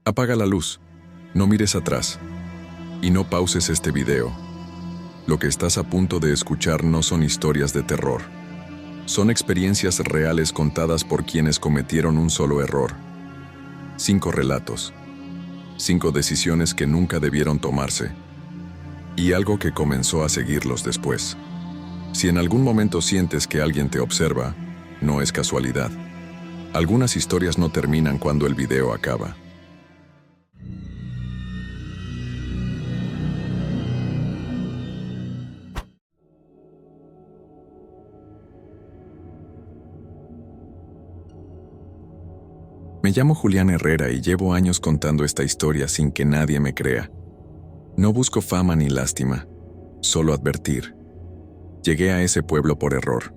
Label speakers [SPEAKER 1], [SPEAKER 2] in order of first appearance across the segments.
[SPEAKER 1] Apaga la luz, no mires atrás y no pauses este video. Lo que estás a punto de escuchar no son historias de terror. Son experiencias reales contadas por quienes cometieron un solo error. 5 relatos. 5 decisiones que nunca debieron tomarse. Y algo que comenzó a seguirlos después. Si en algún momento sientes que alguien te observa, no es casualidad. Algunas historias no terminan cuando el video acaba. Me llamo Julián Herrera y llevo años contando esta historia sin que nadie me crea. No busco fama ni lástima, solo advertir. Llegué a ese pueblo por error.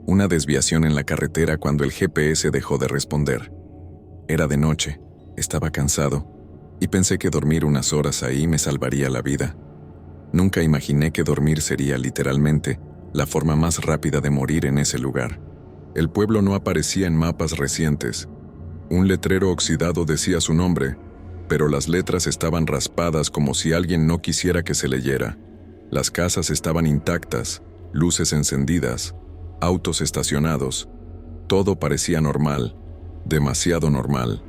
[SPEAKER 1] Una desviación en la carretera cuando el GPS dejó de responder. Era de noche, estaba cansado, y pensé que dormir unas horas ahí me salvaría la vida. Nunca imaginé que dormir sería literalmente la forma más rápida de morir en ese lugar. El pueblo no aparecía en mapas recientes. Un letrero oxidado decía su nombre, pero las letras estaban raspadas como si alguien no quisiera que se leyera. Las casas estaban intactas, luces encendidas, autos estacionados. Todo parecía normal, demasiado normal.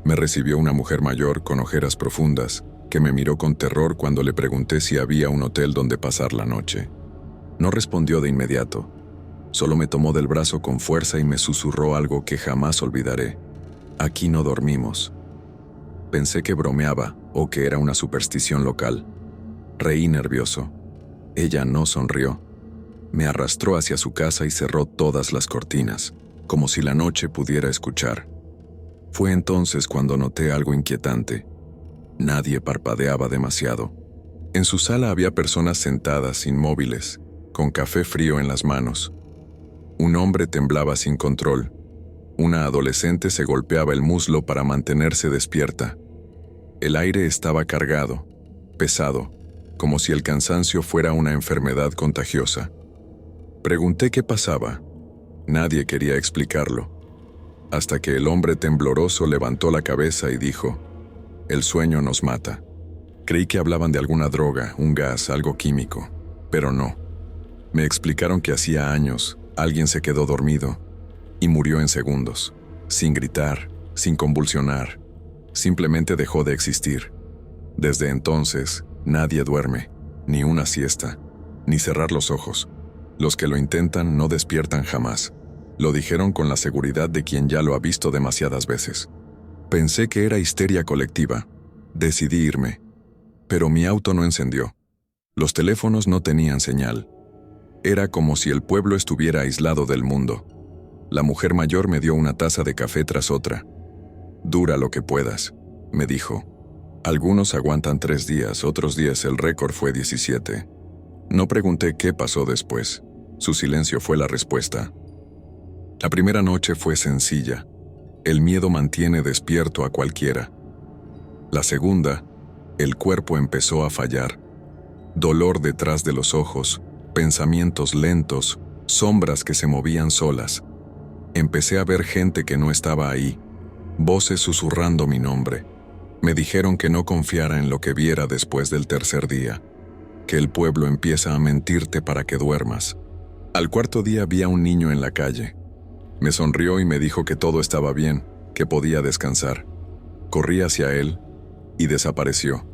[SPEAKER 1] Me recibió una mujer mayor con ojeras profundas, que me miró con terror cuando le pregunté si había un hotel donde pasar la noche. No respondió de inmediato, solo me tomó del brazo con fuerza y me susurró algo que jamás olvidaré. Aquí no dormimos. Pensé que bromeaba o que era una superstición local. Reí nervioso. Ella no sonrió. Me arrastró hacia su casa y cerró todas las cortinas, como si la noche pudiera escuchar. Fue entonces cuando noté algo inquietante. Nadie parpadeaba demasiado. En su sala había personas sentadas, inmóviles, con café frío en las manos. Un hombre temblaba sin control. Una adolescente se golpeaba el muslo para mantenerse despierta. El aire estaba cargado, pesado, como si el cansancio fuera una enfermedad contagiosa. Pregunté qué pasaba. Nadie quería explicarlo. Hasta que el hombre tembloroso levantó la cabeza y dijo: «El sueño nos mata». Creí que hablaban de alguna droga, un gas, algo químico, pero no. Me explicaron que hacía años alguien se quedó dormido y murió en segundos, sin gritar, sin convulsionar. Simplemente dejó de existir. Desde entonces, nadie duerme, ni una siesta, ni cerrar los ojos. Los que lo intentan no despiertan jamás. Lo dijeron con la seguridad de quien ya lo ha visto demasiadas veces. Pensé que era histeria colectiva. Decidí irme. Pero mi auto no encendió. Los teléfonos no tenían señal. Era como si el pueblo estuviera aislado del mundo. La mujer mayor me dio una taza de café tras otra. «Dura lo que puedas», me dijo. Algunos aguantan 3 días, otros días el récord fue 17. No pregunté qué pasó después. Su silencio fue la respuesta. La primera noche fue sencilla. El miedo mantiene despierto a cualquiera. La segunda, el cuerpo empezó a fallar. Dolor detrás de los ojos, pensamientos lentos, sombras que se movían solas. Empecé a ver gente que no estaba ahí, voces susurrando mi nombre. Me dijeron que no confiara en lo que viera después del tercer día, que el pueblo empieza a mentirte para que duermas. Al cuarto día vi a un niño en la calle. Me sonrió y me dijo que todo estaba bien, que podía descansar. Corrí hacia él y desapareció.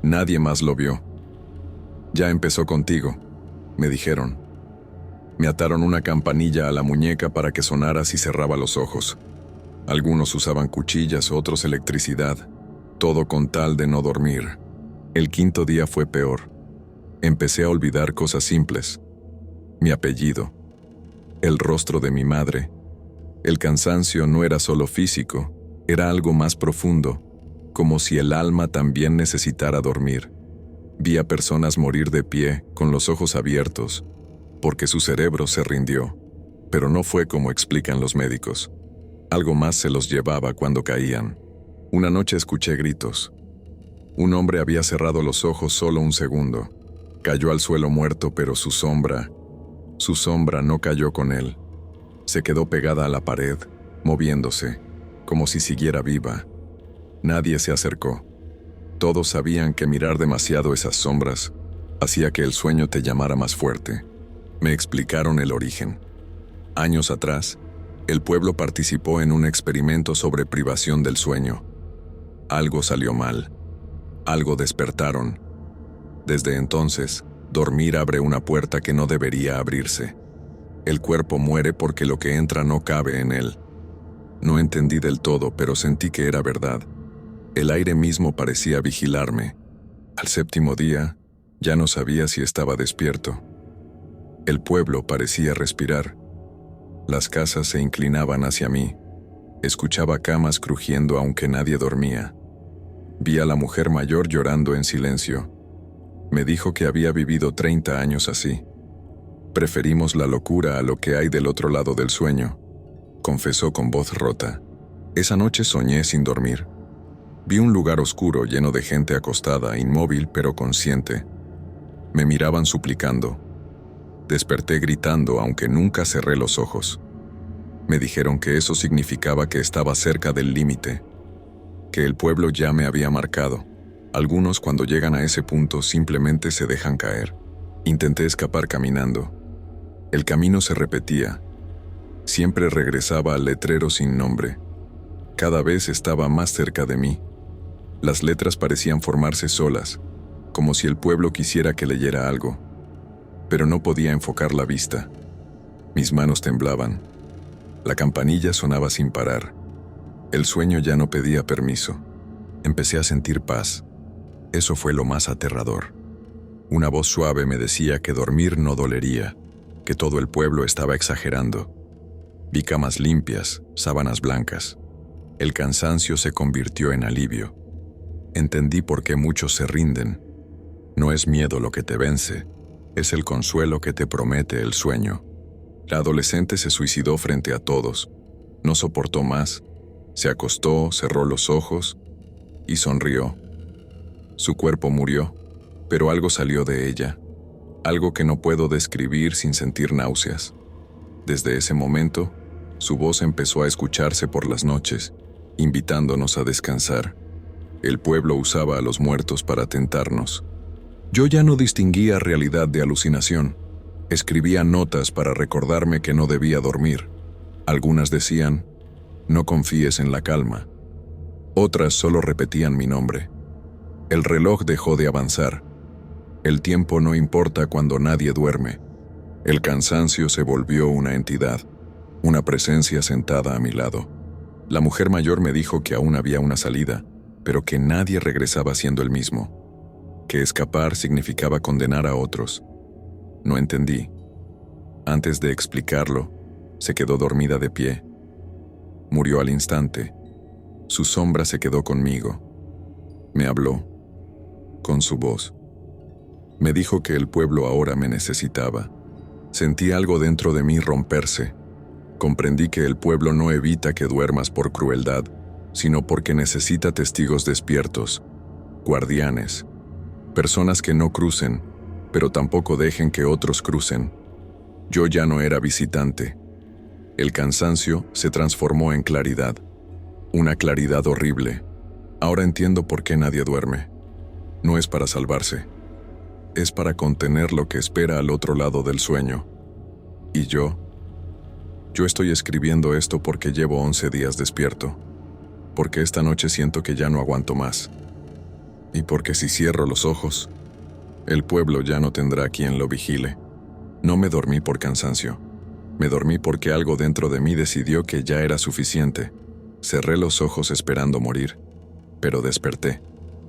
[SPEAKER 1] Nadie más lo vio. «Ya empezó contigo», me dijeron. Me ataron una campanilla a la muñeca para que sonara si cerraba los ojos. Algunos usaban cuchillas, otros electricidad, todo con tal de no dormir. El quinto día fue peor. Empecé a olvidar cosas simples. Mi apellido, el rostro de mi madre. El cansancio no era solo físico, era algo más profundo, como si el alma también necesitara dormir. Vi a personas morir de pie, con los ojos abiertos, porque su cerebro se rindió, pero no fue como explican los médicos. Algo más se los llevaba cuando caían. Una noche escuché gritos. Un hombre había cerrado los ojos solo un segundo. Cayó al suelo muerto, pero su sombra no cayó con él. Se quedó pegada a la pared, moviéndose, como si siguiera viva. Nadie se acercó. Todos sabían que mirar demasiado esas sombras hacía que el sueño te llamara más fuerte. Me explicaron el origen. Años atrás, el pueblo participó en un experimento sobre privación del sueño. Algo salió mal. Algo despertaron. Desde entonces, dormir abre una puerta que no debería abrirse. El cuerpo muere porque lo que entra no cabe en él. No entendí del todo, pero sentí que era verdad. El aire mismo parecía vigilarme. Al séptimo día, ya no sabía si estaba despierto. El pueblo parecía respirar. Las casas se inclinaban hacia mí. Escuchaba camas crujiendo aunque nadie dormía. Vi a la mujer mayor llorando en silencio. Me dijo que había vivido 30 años así. Preferimos la locura a lo que hay del otro lado del sueño, confesó con voz rota. Esa noche soñé sin dormir. Vi un lugar oscuro lleno de gente acostada, inmóvil pero consciente. Me miraban suplicando. Desperté gritando aunque nunca cerré los ojos. Me dijeron que eso significaba que estaba cerca del límite, que el pueblo ya me había marcado. Algunos cuando llegan a ese punto simplemente se dejan caer. Intenté escapar caminando. El camino se repetía. Siempre regresaba al letrero sin nombre. Cada vez estaba más cerca de mí. Las letras parecían formarse solas, como si el pueblo quisiera que leyera algo. Pero no podía enfocar la vista. Mis manos temblaban. La campanilla sonaba sin parar. El sueño ya no pedía permiso. Empecé a sentir paz. Eso fue lo más aterrador. Una voz suave me decía que dormir no dolería, que todo el pueblo estaba exagerando. Vi camas limpias, sábanas blancas. El cansancio se convirtió en alivio. Entendí por qué muchos se rinden. No es miedo lo que te vence, es el consuelo que te promete el sueño. La adolescente se suicidó frente a todos. No soportó más. Se acostó, cerró los ojos y sonrió. Su cuerpo murió, pero algo salió de ella, algo que no puedo describir sin sentir náuseas. Desde ese momento, su voz empezó a escucharse por las noches, invitándonos a descansar. El pueblo usaba a los muertos para tentarnos. Yo ya no distinguía realidad de alucinación. Escribía notas para recordarme que no debía dormir. Algunas decían, no confíes en la calma. Otras solo repetían mi nombre. El reloj dejó de avanzar. El tiempo no importa cuando nadie duerme. El cansancio se volvió una entidad, una presencia sentada a mi lado. La mujer mayor me dijo que aún había una salida, pero que nadie regresaba siendo el mismo. Que escapar significaba condenar a otros. No entendí. Antes de explicarlo, se quedó dormida de pie. Murió al instante. Su sombra se quedó conmigo. Me habló, con su voz. Me dijo que el pueblo ahora me necesitaba. Sentí algo dentro de mí romperse. Comprendí que el pueblo no evita que duermas por crueldad, sino porque necesita testigos despiertos, guardianes, personas que no crucen, pero tampoco dejen que otros crucen. Yo ya no era visitante. El cansancio se transformó en claridad, una claridad horrible. Ahora entiendo por qué nadie duerme. No es para salvarse, es para contener lo que espera al otro lado del sueño. Y yo estoy escribiendo esto porque llevo 11 días despierto, porque esta noche siento que ya no aguanto más, y porque si cierro los ojos, el pueblo ya no tendrá quien lo vigile. No me dormí por cansancio, me dormí porque algo dentro de mí decidió que ya era suficiente. Cerré los ojos esperando morir, pero desperté,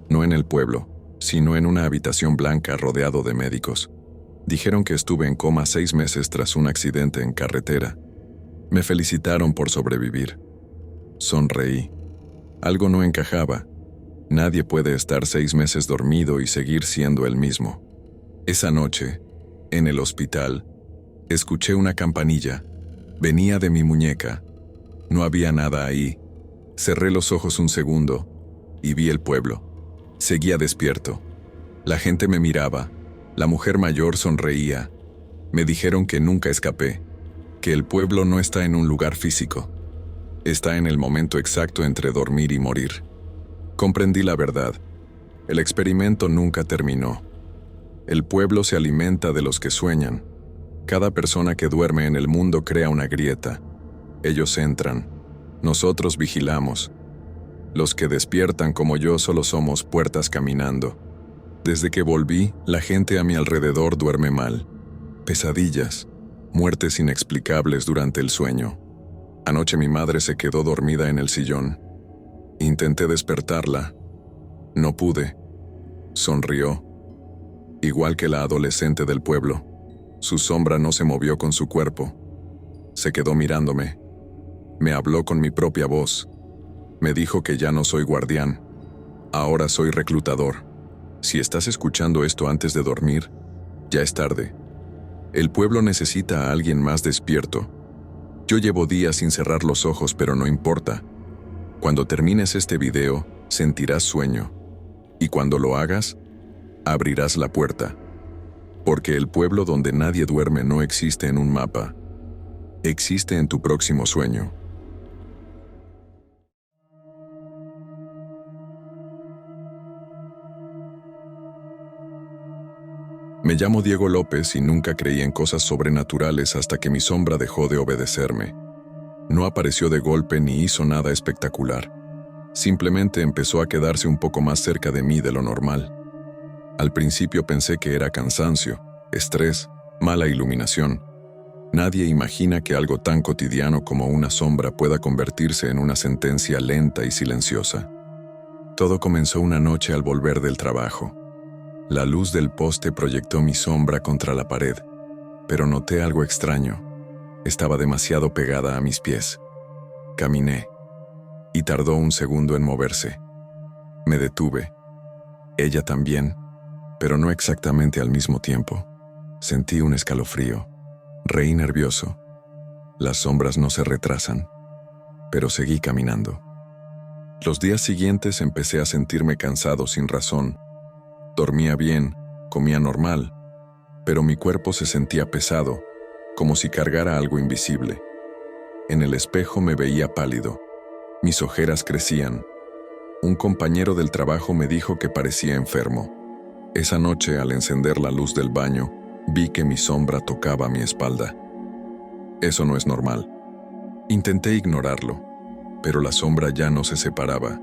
[SPEAKER 1] no en el pueblo, sino en una habitación blanca rodeado de médicos. Dijeron que estuve en coma 6 meses tras un accidente en carretera. Me felicitaron por sobrevivir. Sonreí. Algo no encajaba. Nadie puede estar 6 meses dormido y seguir siendo el mismo. Esa noche, en el hospital, escuché una campanilla. Venía de mi muñeca. No había nada ahí. Cerré los ojos un segundo y vi el pueblo. Seguía despierto. La gente me miraba. La mujer mayor sonreía. Me dijeron que nunca escapé, que el pueblo no está en un lugar físico. Está en el momento exacto entre dormir y morir. Comprendí la verdad. El experimento nunca terminó. El pueblo se alimenta de los que sueñan. Cada persona que duerme en el mundo crea una grieta. Ellos entran. Nosotros vigilamos. Los que despiertan como yo solo somos puertas caminando. Desde que volví, la gente a mi alrededor duerme mal. Pesadillas, muertes inexplicables durante el sueño. Anoche mi madre se quedó dormida en el sillón. Intenté despertarla. No pude. Sonrió. Igual que la adolescente del pueblo. Su sombra no se movió con su cuerpo. Se quedó mirándome. Me habló con mi propia voz. Me dijo que ya no soy guardián. Ahora soy reclutador. Si estás escuchando esto antes de dormir, ya es tarde. El pueblo necesita a alguien más despierto. Yo llevo días sin cerrar los ojos, pero no importa. Cuando termines este video, sentirás sueño. Y cuando lo hagas, abrirás la puerta. Porque el pueblo donde nadie duerme no existe en un mapa. Existe en tu próximo sueño. Me llamo Diego López y nunca creí en cosas sobrenaturales hasta que mi sombra dejó de obedecerme. No apareció de golpe ni hizo nada espectacular. Simplemente empezó a quedarse un poco más cerca de mí de lo normal. Al principio pensé que era cansancio, estrés, mala iluminación. Nadie imagina que algo tan cotidiano como una sombra pueda convertirse en una sentencia lenta y silenciosa. Todo comenzó una noche al volver del trabajo. La luz del poste proyectó mi sombra contra la pared, pero noté algo extraño. Estaba demasiado pegada a mis pies. Caminé, y tardó un segundo en moverse. Me detuve. Ella también, pero no exactamente al mismo tiempo. Sentí un escalofrío. Reí nervioso. Las sombras no se retrasan, pero seguí caminando. Los días siguientes empecé a sentirme cansado sin razón. Dormía bien, comía normal, pero mi cuerpo se sentía pesado, como si cargara algo invisible. En el espejo me veía pálido. Mis ojeras crecían. Un compañero del trabajo me dijo que parecía enfermo. Esa noche, al encender la luz del baño, vi que mi sombra tocaba mi espalda. Eso no es normal. Intenté ignorarlo, pero la sombra ya no se separaba.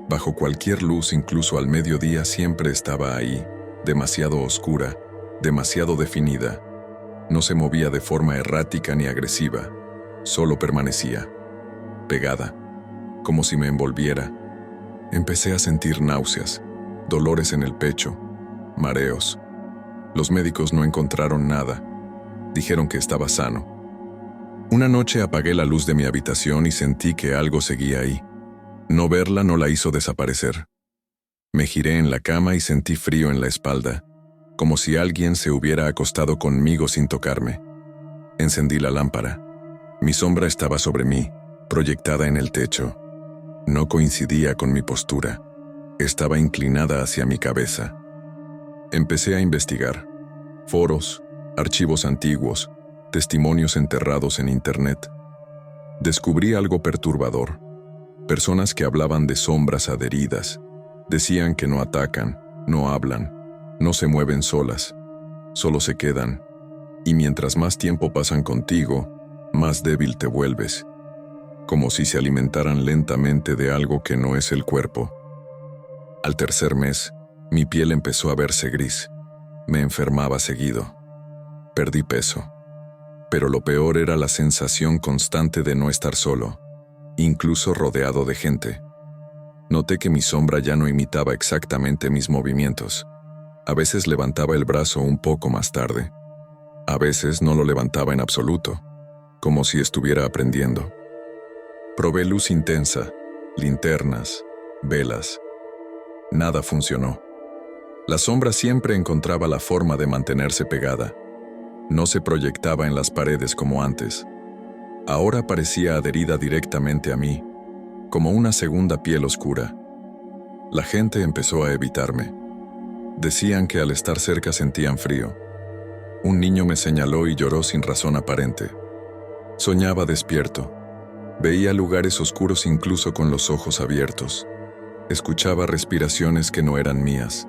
[SPEAKER 1] Bajo cualquier luz, incluso al mediodía, siempre estaba ahí, demasiado oscura, demasiado definida. No se movía de forma errática ni agresiva, solo permanecía, pegada, como si me envolviera. Empecé a sentir náuseas, dolores en el pecho, mareos. Los médicos no encontraron nada. Dijeron que estaba sano. Una noche apagué la luz de mi habitación y sentí que algo seguía ahí. No verla no la hizo desaparecer. Me giré en la cama y sentí frío en la espalda, como si alguien se hubiera acostado conmigo sin tocarme. Encendí la lámpara. Mi sombra estaba sobre mí, proyectada en el techo. No coincidía con mi postura. Estaba inclinada hacia mi cabeza. Empecé a investigar. Foros, archivos antiguos, testimonios enterrados en Internet. Descubrí algo perturbador. Personas que hablaban de sombras adheridas. Decían que no atacan, no hablan, no se mueven solas, solo se quedan. Y mientras más tiempo pasan contigo, más débil te vuelves. Como si se alimentaran lentamente de algo que no es el cuerpo. Al tercer mes, mi piel empezó a verse gris. Me enfermaba seguido. Perdí peso. Pero lo peor era la sensación constante de no estar solo, incluso rodeado de gente. Noté que mi sombra ya no imitaba exactamente mis movimientos. A veces levantaba el brazo un poco más tarde. A veces no lo levantaba en absoluto, como si estuviera aprendiendo. Probé luz intensa, linternas, velas. Nada funcionó. La sombra siempre encontraba la forma de mantenerse pegada. No se proyectaba en las paredes como antes. Ahora parecía adherida directamente a mí, como una segunda piel oscura. La gente empezó a evitarme. Decían que al estar cerca sentían frío. Un niño me señaló y lloró sin razón aparente. Soñaba despierto. Veía lugares oscuros incluso con los ojos abiertos. Escuchaba respiraciones que no eran mías.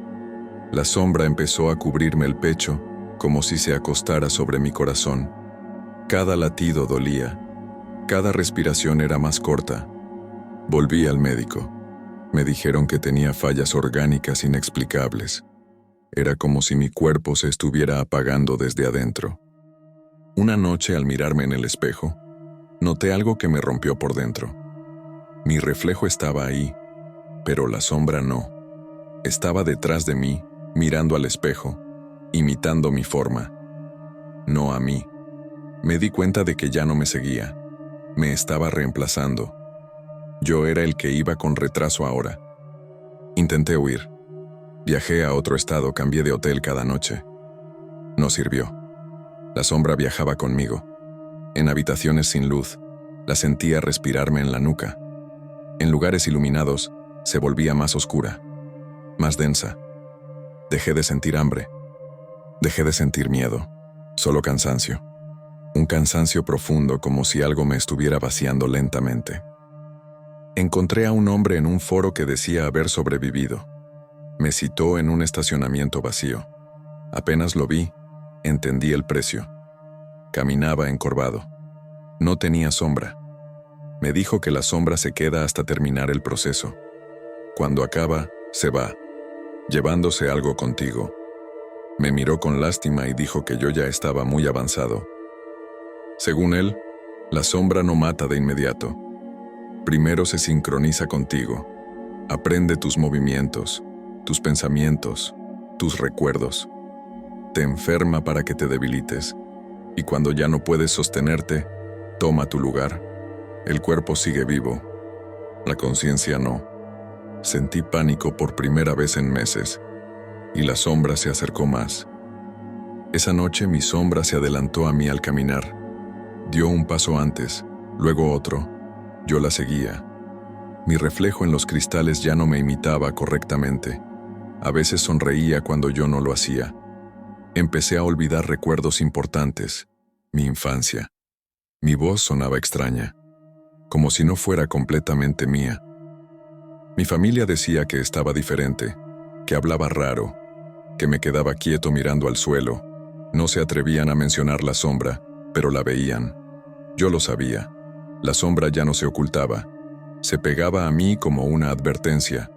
[SPEAKER 1] La sombra empezó a cubrirme el pecho, como si se acostara sobre mi corazón. Cada latido dolía. Cada respiración era más corta. Volví al médico. Me dijeron que tenía fallas orgánicas inexplicables. Era como si mi cuerpo se estuviera apagando desde adentro. Una noche, al mirarme en el espejo, noté algo que me rompió por dentro. Mi reflejo estaba ahí, pero la sombra no. Estaba detrás de mí, mirando al espejo, imitando mi forma. No a mí. Me di cuenta de que ya no me seguía. Me estaba reemplazando. Yo era el que iba con retraso ahora. Intenté huir. Viajé a otro estado, cambié de hotel cada noche. No sirvió. La sombra viajaba conmigo. En habitaciones sin luz, la sentía respirarme en la nuca. En lugares iluminados, se volvía más oscura, más densa. Dejé de sentir hambre. Dejé de sentir miedo. Solo cansancio. Un cansancio profundo, como si algo me estuviera vaciando lentamente. Encontré a un hombre en un foro que decía haber sobrevivido. Me citó en un estacionamiento vacío. Apenas lo vi, entendí el precio. Caminaba encorvado. No tenía sombra. Me dijo que la sombra se queda hasta terminar el proceso. Cuando acaba, se va, llevándose algo contigo. Me miró con lástima y dijo que yo ya estaba muy avanzado. Según él, la sombra no mata de inmediato. Primero se sincroniza contigo. Aprende tus movimientos, tus pensamientos, tus recuerdos. Te enferma para que te debilites. Y cuando ya no puedes sostenerte, toma tu lugar. El cuerpo sigue vivo. La conciencia no. Sentí pánico por primera vez en meses. Y la sombra se acercó más. Esa noche mi sombra se adelantó a mí al caminar. Dio un paso antes, luego otro. Yo la seguía. Mi reflejo en los cristales ya no me imitaba correctamente. A veces sonreía cuando yo no lo hacía. Empecé a olvidar recuerdos importantes. Mi infancia. Mi voz sonaba extraña, como si no fuera completamente mía. Mi familia decía que estaba diferente, que hablaba raro, que me quedaba quieto mirando al suelo. No se atrevían a mencionar la sombra, pero la veían. Yo lo sabía. La sombra ya no se ocultaba. Se pegaba a mí como una advertencia.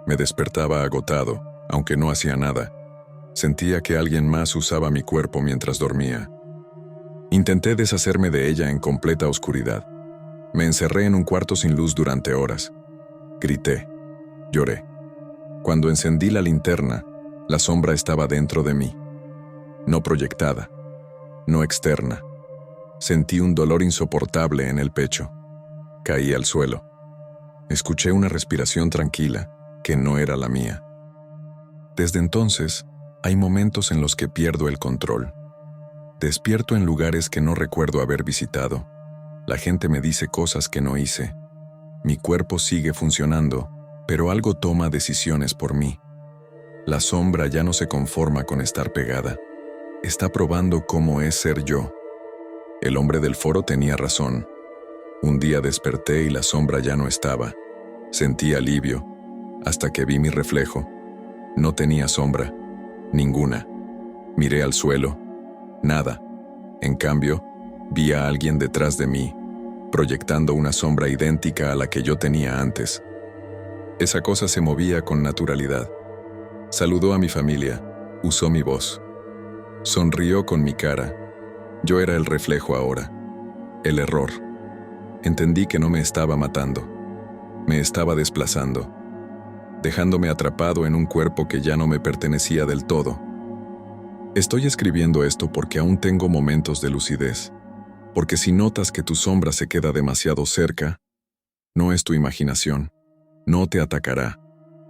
[SPEAKER 1] Me despertaba agotado, aunque no hacía nada. Sentía que alguien más usaba mi cuerpo mientras dormía. Intenté deshacerme de ella en completa oscuridad. Me encerré en un cuarto sin luz durante horas. Grité. Lloré. Cuando encendí la linterna, la sombra estaba dentro de mí. No proyectada. No externa. Sentí un dolor insoportable en el pecho. Caí al suelo. Escuché una respiración tranquila, que no era la mía. Desde entonces, hay momentos en los que pierdo el control. Despierto en lugares que no recuerdo haber visitado. La gente me dice cosas que no hice. Mi cuerpo sigue funcionando, pero algo toma decisiones por mí. La sombra ya no se conforma con estar pegada. Está probando cómo es ser yo. El hombre del foro tenía razón. Un día desperté y la sombra ya no estaba. Sentí alivio, hasta que vi mi reflejo. No tenía sombra, ninguna. Miré al suelo, nada. En cambio, vi a alguien detrás de mí, proyectando una sombra idéntica a la que yo tenía antes. Esa cosa se movía con naturalidad. Saludó a mi familia, usó mi voz. Sonrió con mi cara. Yo era el reflejo ahora. El error. Entendí que no me estaba matando. Me estaba desplazando, dejándome atrapado en un cuerpo que ya no me pertenecía del todo. Estoy escribiendo esto porque aún tengo momentos de lucidez. Porque si notas que tu sombra se queda demasiado cerca, no es tu imaginación. No te atacará.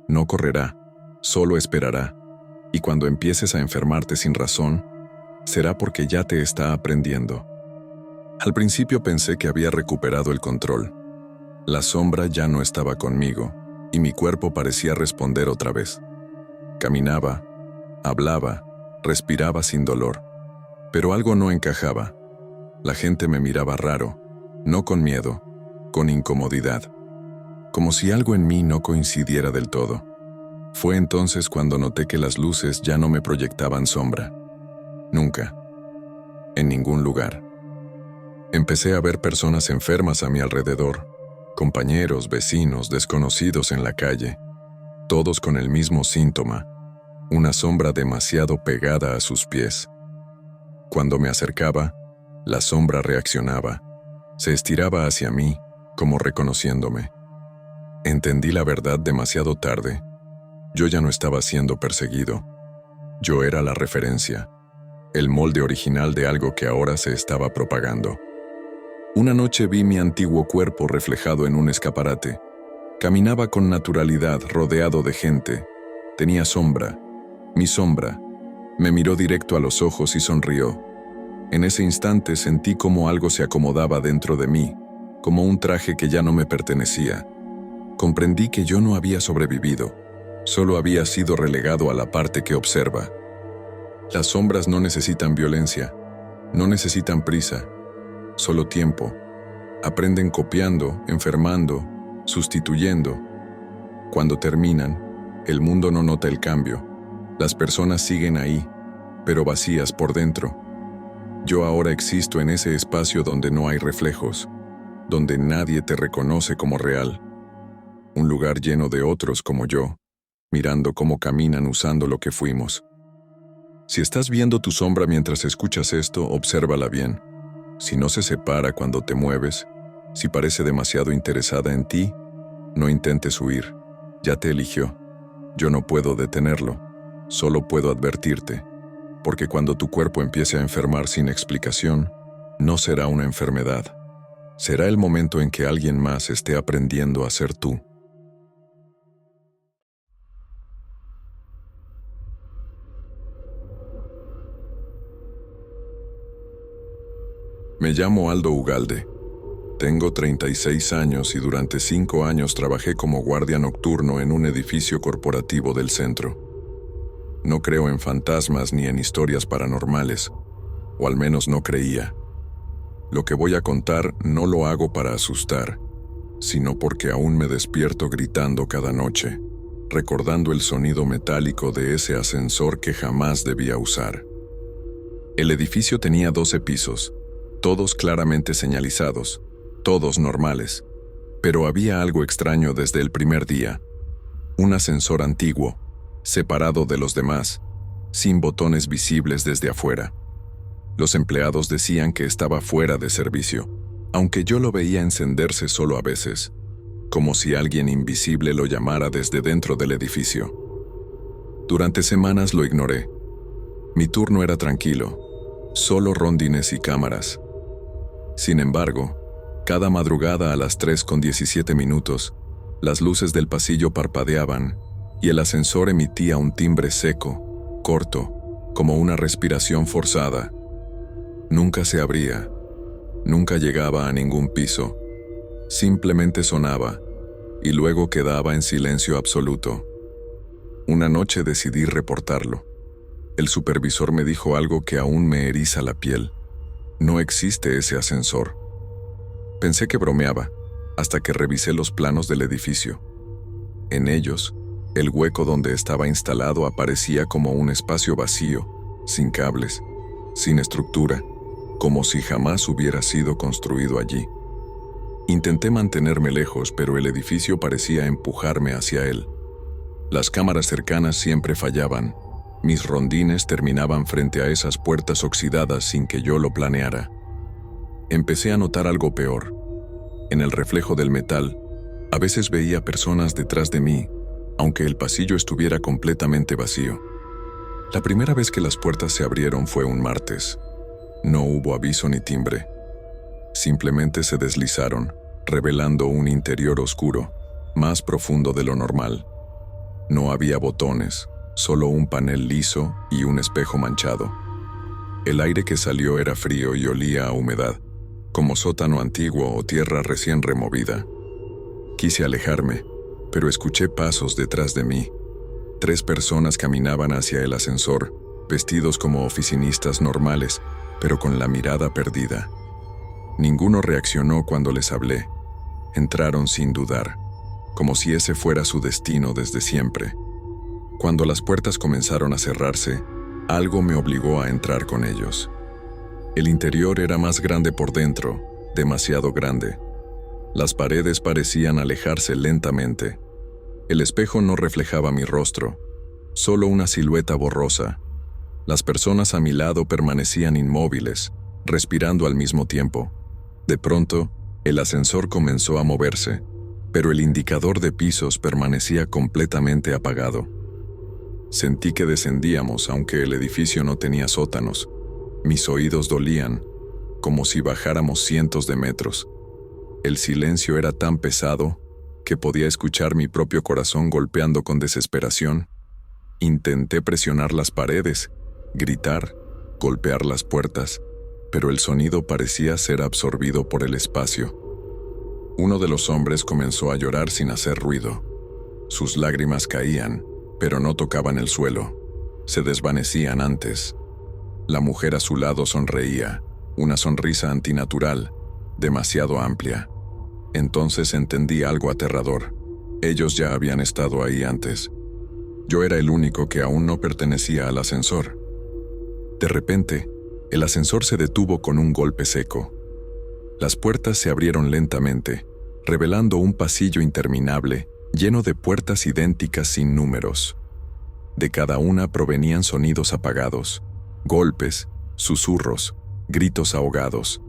[SPEAKER 1] No correrá. Solo esperará. Y cuando empieces a enfermarte sin razón, será porque ya te está aprendiendo. Al principio pensé que había recuperado el control. La sombra ya no estaba conmigo, y mi cuerpo parecía responder otra vez. Caminaba, hablaba, respiraba sin dolor. Pero algo no encajaba. La gente me miraba raro, no con miedo, con incomodidad. como si algo en mí no coincidiera del todo. Fue entonces cuando noté que las luces ya no me proyectaban sombra. Nunca. En ningún lugar. Empecé a ver personas enfermas a mi alrededor, compañeros, vecinos, desconocidos en la calle, todos con el mismo síntoma, una sombra demasiado pegada a sus pies. Cuando me acercaba, la sombra reaccionaba, se estiraba hacia mí, como reconociéndome. Entendí la verdad demasiado tarde. Yo ya no estaba siendo perseguido. Yo era la referencia, el molde original de algo que ahora se estaba propagando. Una noche vi mi antiguo cuerpo reflejado en un escaparate. Caminaba con naturalidad, rodeado de gente. Tenía sombra. Mi sombra. Me miró directo a los ojos y sonrió. En ese instante sentí como algo se acomodaba dentro de mí, como un traje que ya no me pertenecía. Comprendí que yo no había sobrevivido, solo había sido relegado a la parte que observa. Las sombras no necesitan violencia, no necesitan prisa, solo tiempo. Aprenden copiando, enfermando, sustituyendo. Cuando terminan, el mundo no nota el cambio. Las personas siguen ahí, pero vacías por dentro. Yo ahora existo en ese espacio donde no hay reflejos, donde nadie te reconoce como real. Un lugar lleno de otros como yo, mirando cómo caminan usando lo que fuimos. Si estás viendo tu sombra mientras escuchas esto, obsérvala bien. Si no se separa cuando te mueves, si parece demasiado interesada en ti, no intentes huir. Ya te eligió. Yo no puedo detenerlo, solo puedo advertirte, porque cuando tu cuerpo empiece a enfermar sin explicación, no será una enfermedad. Será el momento en que alguien más esté aprendiendo a ser tú. Me llamo Aldo Ugalde. Tengo 36 años y durante 5 años trabajé como guardia nocturno en un edificio corporativo del centro. No creo en fantasmas ni en historias paranormales, o al menos no creía. Lo que voy a contar no lo hago para asustar, sino porque aún me despierto gritando cada noche, recordando el sonido metálico de ese ascensor que jamás debía usar. El edificio tenía 12 pisos, todos claramente señalizados, todos normales, pero había algo extraño desde el primer día. Un ascensor antiguo, separado de los demás, sin botones visibles desde afuera. Los empleados decían que estaba fuera de servicio, aunque yo lo veía encenderse solo a veces, como si alguien invisible lo llamara desde dentro del edificio. Durante semanas lo ignoré. Mi turno era tranquilo, solo rondines y cámaras. Sin embargo, cada madrugada a las 3:17, las luces del pasillo parpadeaban y el ascensor emitía un timbre seco, corto, como una respiración forzada. Nunca se abría, nunca llegaba a ningún piso, simplemente sonaba y luego quedaba en silencio absoluto. Una noche decidí reportarlo. El supervisor me dijo algo que aún me eriza la piel. No existe ese ascensor. Pensé que bromeaba, hasta que revisé los planos del edificio. En ellos, el hueco donde estaba instalado aparecía como un espacio vacío, sin cables, sin estructura, como si jamás hubiera sido construido allí. Intenté mantenerme lejos, pero el edificio parecía empujarme hacia él. Las cámaras cercanas siempre fallaban. Mis rondines terminaban frente a esas puertas oxidadas sin que yo lo planeara. Empecé a notar algo peor. En el reflejo del metal, a veces veía personas detrás de mí, aunque el pasillo estuviera completamente vacío. La primera vez que las puertas se abrieron fue un martes. No hubo aviso ni timbre. Simplemente se deslizaron, revelando un interior oscuro, más profundo de lo normal. No había botones, solo un panel liso y un espejo manchado. El aire que salió era frío y olía a humedad, como sótano antiguo o tierra recién removida. Quise alejarme, pero escuché pasos detrás de mí. 3 personas caminaban hacia el ascensor, vestidos como oficinistas normales, pero con la mirada perdida. Ninguno reaccionó cuando les hablé. Entraron sin dudar. como si ese fuera su destino desde siempre. Cuando las puertas comenzaron a cerrarse, algo me obligó a entrar con ellos. El interior era más grande por dentro, demasiado grande. Las paredes parecían alejarse lentamente. El espejo no reflejaba mi rostro, solo una silueta borrosa. Las personas a mi lado permanecían inmóviles, respirando al mismo tiempo. De pronto, el ascensor comenzó a moverse, pero el indicador de pisos permanecía completamente apagado. Sentí que descendíamos, aunque el edificio no tenía sótanos. Mis oídos dolían, como si bajáramos cientos de metros. El silencio era tan pesado que podía escuchar mi propio corazón golpeando con desesperación. Intenté presionar las paredes, gritar, golpear las puertas, pero el sonido parecía ser absorbido por el espacio. Uno de los hombres comenzó a llorar sin hacer ruido. Sus lágrimas caían, pero no tocaban el suelo. Se desvanecían antes. La mujer a su lado sonreía, una sonrisa antinatural, demasiado amplia. Entonces entendí algo aterrador. Ellos ya habían estado ahí antes. Yo era el único que aún no pertenecía al ascensor. De repente, el ascensor se detuvo con un golpe seco. Las puertas se abrieron lentamente, revelando un pasillo interminable, lleno de puertas idénticas sin números. De cada una provenían sonidos apagados, golpes, susurros, gritos ahogados.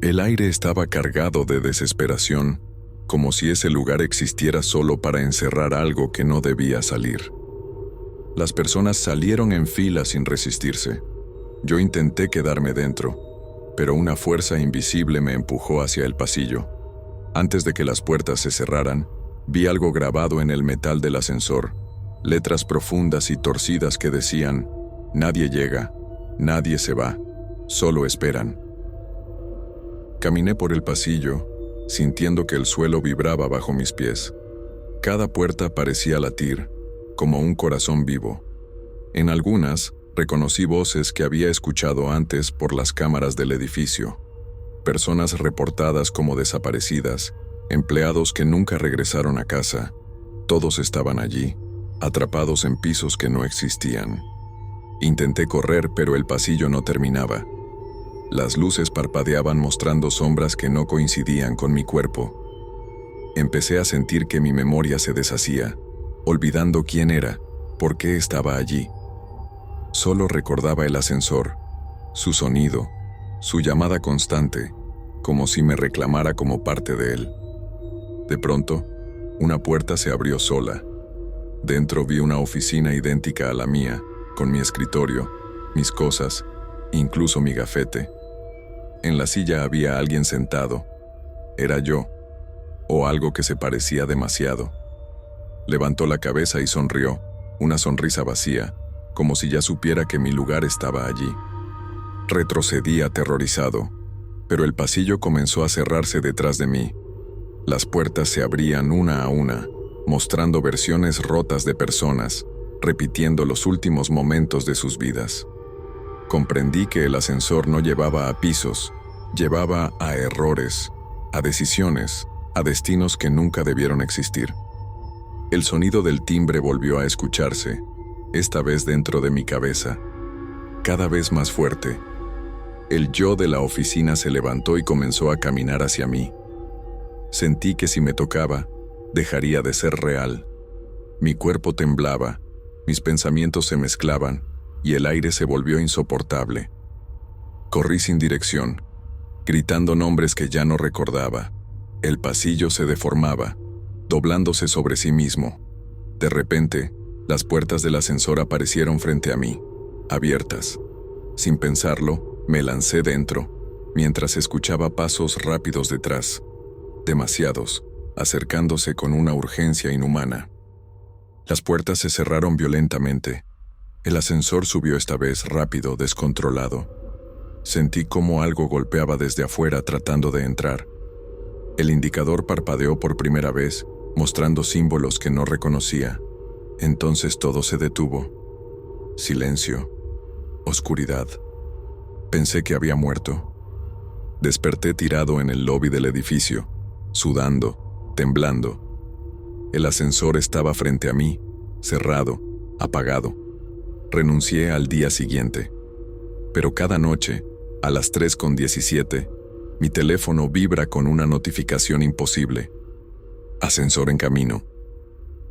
[SPEAKER 1] El aire estaba cargado de desesperación, como si ese lugar existiera solo para encerrar algo que no debía salir. Las personas salieron en fila sin resistirse. Yo intenté quedarme dentro, pero una fuerza invisible me empujó hacia el pasillo. Antes de que las puertas se cerraran, vi algo grabado en el metal del ascensor, letras profundas y torcidas que decían: nadie llega, nadie se va, solo esperan. Caminé por el pasillo, sintiendo que el suelo vibraba bajo mis pies. Cada puerta parecía latir, como un corazón vivo. En algunas, reconocí voces que había escuchado antes por las cámaras del edificio. Personas reportadas como desaparecidas, empleados que nunca regresaron a casa. Todos estaban allí, atrapados en pisos que no existían. Intenté correr, pero el pasillo no terminaba. Las luces parpadeaban mostrando sombras que no coincidían con mi cuerpo. Empecé a sentir que mi memoria se deshacía, olvidando quién era, por qué estaba allí. Solo recordaba el ascensor, su sonido, su llamada constante, como si me reclamara como parte de él. De pronto, una puerta se abrió sola. Dentro vi una oficina idéntica a la mía, con mi escritorio, mis cosas, incluso mi gafete. En la silla había alguien sentado. Era yo, o algo que se parecía demasiado. Levantó la cabeza y sonrió, una sonrisa vacía, como si ya supiera que mi lugar estaba allí. Retrocedí aterrorizado, pero el pasillo comenzó a cerrarse detrás de mí. Las puertas se abrían una a una, mostrando versiones rotas de personas, repitiendo los últimos momentos de sus vidas. Comprendí que el ascensor no llevaba a pisos, llevaba a errores, a decisiones, a destinos que nunca debieron existir. El sonido del timbre volvió a escucharse, esta vez dentro de mi cabeza, cada vez más fuerte. El yo de la oficina se levantó y comenzó a caminar hacia mí. Sentí que si me tocaba, dejaría de ser real. Mi cuerpo temblaba, mis pensamientos se mezclaban, y el aire se volvió insoportable. Corrí sin dirección, gritando nombres que ya no recordaba. El pasillo se deformaba, doblándose sobre sí mismo. De repente, las puertas del ascensor aparecieron frente a mí, abiertas. Sin pensarlo, me lancé dentro, mientras escuchaba pasos rápidos detrás. Demasiados, acercándose con una urgencia inhumana. Las puertas se cerraron violentamente. El ascensor subió esta vez rápido, descontrolado. Sentí como algo golpeaba desde afuera tratando de entrar. El indicador parpadeó por primera vez, mostrando símbolos que no reconocía. Entonces todo se detuvo. Silencio. Oscuridad. Pensé que había muerto. Desperté tirado en el lobby del edificio, sudando, temblando. El ascensor estaba frente a mí, cerrado, apagado. Renuncié al día siguiente. Pero cada noche, a las 3:17, mi teléfono vibra con una notificación imposible. Ascensor en camino.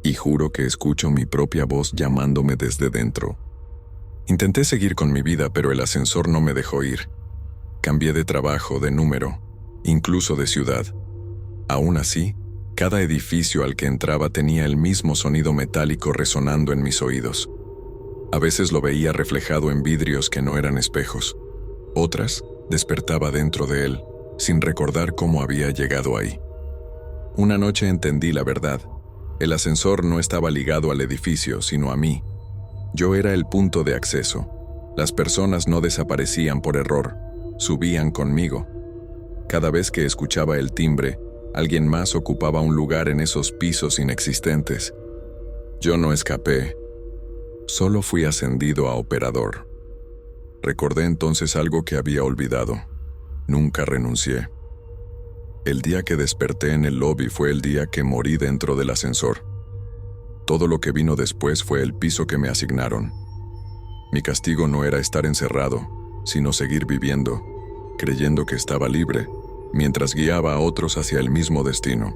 [SPEAKER 1] Y juro que escucho mi propia voz llamándome desde dentro. Intenté seguir con mi vida, pero el ascensor no me dejó ir. Cambié de trabajo, de número, incluso de ciudad. Aún así, cada edificio al que entraba tenía el mismo sonido metálico resonando en mis oídos. A veces lo veía reflejado en vidrios que no eran espejos. Otras, despertaba dentro de él, sin recordar cómo había llegado ahí. Una noche entendí la verdad. El ascensor no estaba ligado al edificio, sino a mí. Yo era el punto de acceso. Las personas no desaparecían por error, subían conmigo. Cada vez que escuchaba el timbre, alguien más ocupaba un lugar en esos pisos inexistentes. Yo no escapé, solo fui ascendido a operador. Recordé entonces algo que había olvidado. Nunca renuncié. El día que desperté en el lobby fue el día que morí dentro del ascensor. Todo lo que vino después fue el piso que me asignaron. Mi castigo no era estar encerrado, sino seguir viviendo, creyendo que estaba libre, mientras guiaba a otros hacia el mismo destino.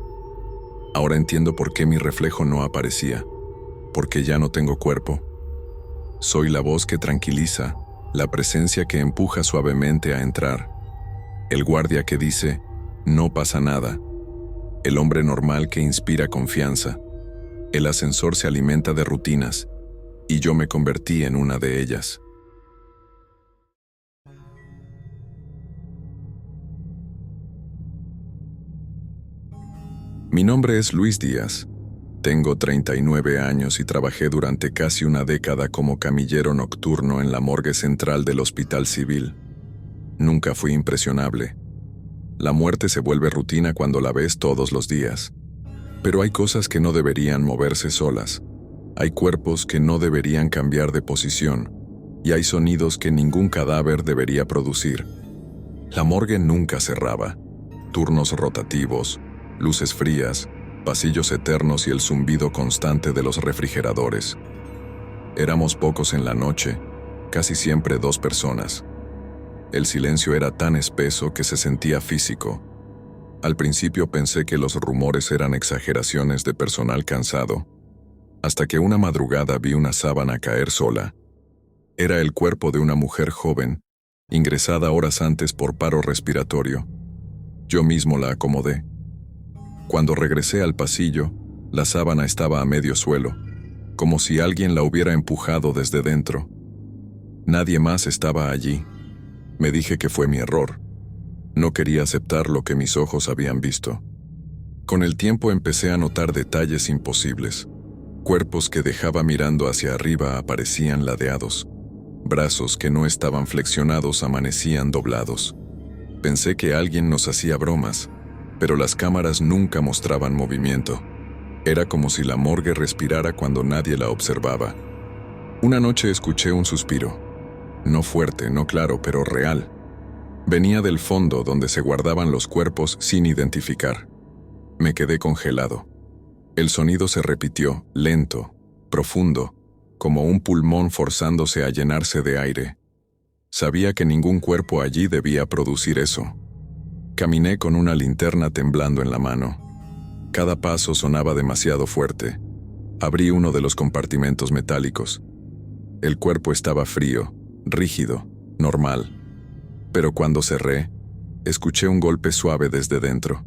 [SPEAKER 1] Ahora entiendo por qué mi reflejo no aparecía, porque ya no tengo cuerpo. Soy la voz que tranquiliza, la presencia que empuja suavemente a entrar, el guardia que dice, no pasa nada, el hombre normal que inspira confianza. El ascensor se alimenta de rutinas, y yo me convertí en una de ellas. Mi nombre es Luis Díaz. Tengo 39 años y trabajé durante casi una década como camillero nocturno en la morgue central del Hospital Civil. Nunca fui impresionable. La muerte se vuelve rutina cuando la ves todos los días. Pero hay cosas que no deberían moverse solas. Hay cuerpos que no deberían cambiar de posición. Y hay sonidos que ningún cadáver debería producir. La morgue nunca cerraba. Turnos rotativos, luces frías, pasillos eternos y el zumbido constante de los refrigeradores. Éramos pocos en la noche, casi siempre 2 personas. El silencio era tan espeso que se sentía físico. Al principio pensé que los rumores eran exageraciones de personal cansado, hasta que una madrugada vi una sábana caer sola. Era el cuerpo de una mujer joven, ingresada horas antes por paro respiratorio. Yo mismo la acomodé. Cuando regresé al pasillo, la sábana estaba a medio suelo, como si alguien la hubiera empujado desde dentro. Nadie más estaba allí. Me dije que fue mi error. No quería aceptar lo que mis ojos habían visto. Con el tiempo empecé a notar detalles imposibles. Cuerpos que dejaba mirando hacia arriba aparecían ladeados. Brazos que no estaban flexionados amanecían doblados. Pensé que alguien nos hacía bromas, pero las cámaras nunca mostraban movimiento. Era como si la morgue respirara cuando nadie la observaba. Una noche escuché un suspiro. No fuerte, no claro, pero real. Venía del fondo donde se guardaban los cuerpos sin identificar. Me quedé congelado. El sonido se repitió, lento, profundo, como un pulmón forzándose a llenarse de aire. Sabía que ningún cuerpo allí debía producir eso. Caminé con una linterna temblando en la mano. Cada paso sonaba demasiado fuerte. Abrí uno de los compartimentos metálicos. El cuerpo estaba frío, rígido, normal. Pero cuando cerré, escuché un golpe suave desde dentro.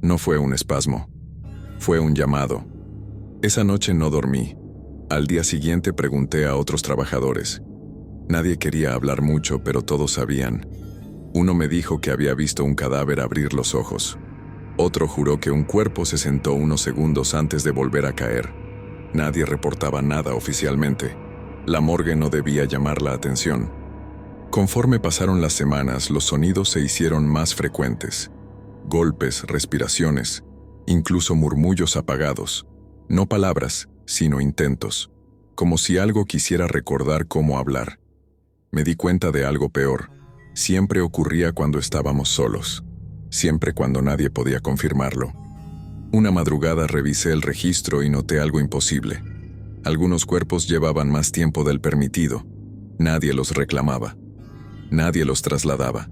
[SPEAKER 1] No fue un espasmo. Fue un llamado. Esa noche no dormí. Al día siguiente pregunté a otros trabajadores. Nadie quería hablar mucho, pero todos sabían. Uno me dijo que había visto un cadáver abrir los ojos. Otro juró que un cuerpo se sentó unos segundos antes de volver a caer. Nadie reportaba nada oficialmente. La morgue no debía llamar la atención. Conforme pasaron las semanas, los sonidos se hicieron más frecuentes. Golpes, respiraciones, incluso murmullos apagados. No palabras, sino intentos. Como si algo quisiera recordar cómo hablar. Me di cuenta de algo peor. Siempre ocurría cuando estábamos solos. Siempre cuando nadie podía confirmarlo. Una madrugada revisé el registro y noté algo imposible. Algunos cuerpos llevaban más tiempo del permitido. Nadie los reclamaba. Nadie los trasladaba.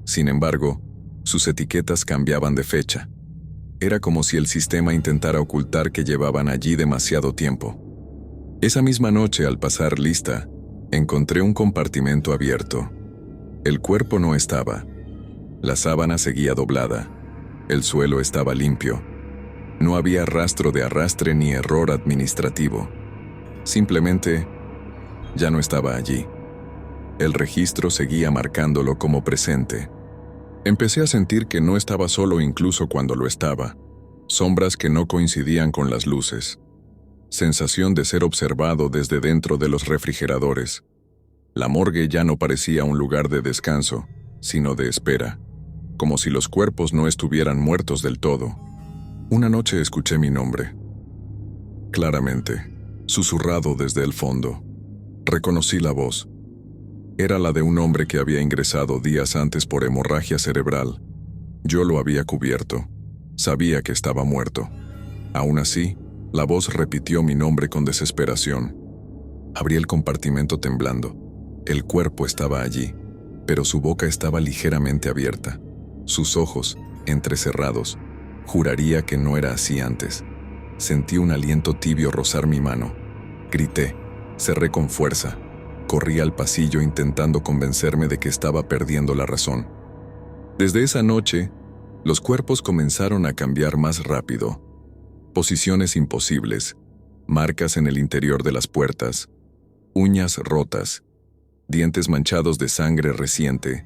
[SPEAKER 1] Sin embargo, sus etiquetas cambiaban de fecha. Era como si el sistema intentara ocultar que llevaban allí demasiado tiempo. Esa misma noche, al pasar lista, encontré un compartimento abierto. El cuerpo no estaba. La sábana seguía doblada. El suelo estaba limpio. No había rastro de arrastre ni error administrativo. Simplemente, ya no estaba allí. El registro seguía marcándolo como presente. Empecé a sentir que no estaba solo incluso cuando lo estaba. Sombras que no coincidían con las luces. Sensación de ser observado desde dentro de los refrigeradores. La morgue ya no parecía un lugar de descanso, sino de espera, como si los cuerpos no estuvieran muertos del todo. Una noche escuché mi nombre. Claramente, susurrado desde el fondo. Reconocí la voz. Era la de un hombre que había ingresado días antes por hemorragia cerebral. Yo lo había cubierto. Sabía que estaba muerto. Aún así, la voz repitió mi nombre con desesperación. Abrí el compartimento temblando. El cuerpo estaba allí, pero su boca estaba ligeramente abierta. Sus ojos, entrecerrados. Juraría que no era así antes. Sentí un aliento tibio rozar mi mano. Grité. Cerré con fuerza. Corrí al pasillo intentando convencerme de que estaba perdiendo la razón. Desde esa noche, los cuerpos comenzaron a cambiar más rápido. Posiciones imposibles, marcas en el interior de las puertas, uñas rotas, dientes manchados de sangre reciente.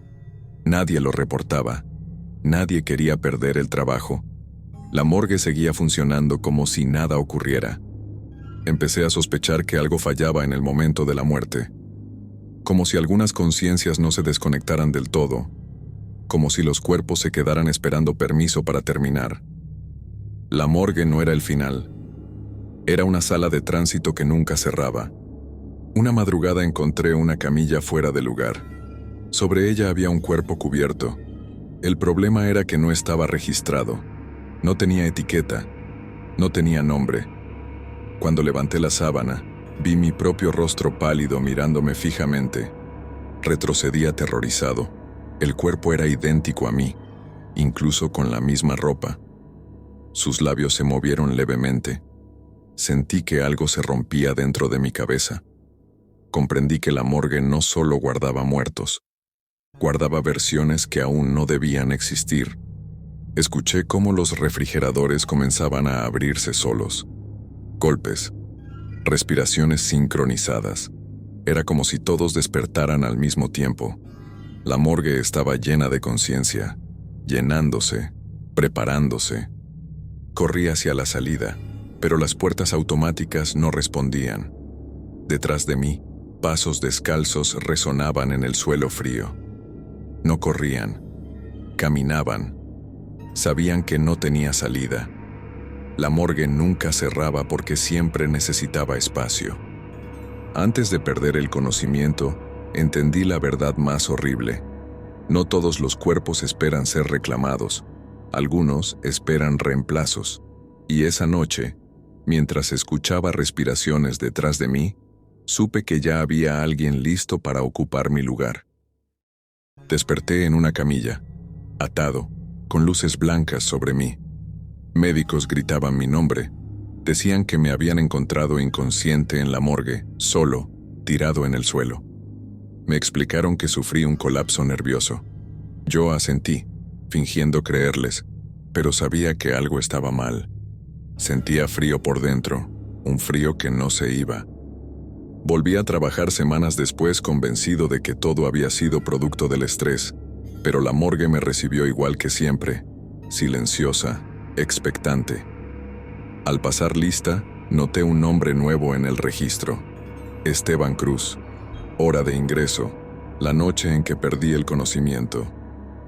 [SPEAKER 1] Nadie lo reportaba. Nadie quería perder el trabajo. La morgue seguía funcionando como si nada ocurriera. Empecé a sospechar que algo fallaba en el momento de la muerte. Como si algunas conciencias no se desconectaran del todo. Como si los cuerpos se quedaran esperando permiso para terminar. La morgue no era el final. Era una sala de tránsito que nunca cerraba. Una madrugada encontré una camilla fuera del lugar. Sobre ella había un cuerpo cubierto. El problema era que no estaba registrado. No tenía etiqueta. No tenía nombre. Cuando levanté la sábana, vi mi propio rostro pálido mirándome fijamente. Retrocedí aterrorizado. El cuerpo era idéntico a mí, incluso con la misma ropa. Sus labios se movieron levemente. Sentí que algo se rompía dentro de mi cabeza. Comprendí que la morgue no solo guardaba muertos, guardaba versiones que aún no debían existir. Escuché cómo los refrigeradores comenzaban a abrirse solos. Golpes. Respiraciones sincronizadas. Era como si todos despertaran al mismo tiempo. La morgue estaba llena de conciencia, llenándose, preparándose. Corrí hacia la salida, pero las puertas automáticas no respondían. Detrás de mí, pasos descalzos resonaban en el suelo frío. No corrían, caminaban. Sabían que no tenía salida. La morgue nunca cerraba porque siempre necesitaba espacio. Antes de perder el conocimiento, entendí la verdad más horrible. No todos los cuerpos esperan ser reclamados. Algunos esperan reemplazos. Y esa noche, mientras escuchaba respiraciones detrás de mí, supe que ya había alguien listo para ocupar mi lugar. Desperté en una camilla, atado, con luces blancas sobre mí. Médicos gritaban mi nombre. Decían que me habían encontrado inconsciente en la morgue, solo, tirado en el suelo. Me explicaron que sufrí un colapso nervioso. Yo asentí, fingiendo creerles, pero sabía que algo estaba mal. Sentía frío por dentro, un frío que no se iba. Volví a trabajar semanas después convencido de que todo había sido producto del estrés, pero la morgue me recibió igual que siempre, silenciosa, expectante. Al pasar lista, noté un nombre nuevo en el registro. Esteban Cruz. Hora de ingreso. La noche en que perdí el conocimiento.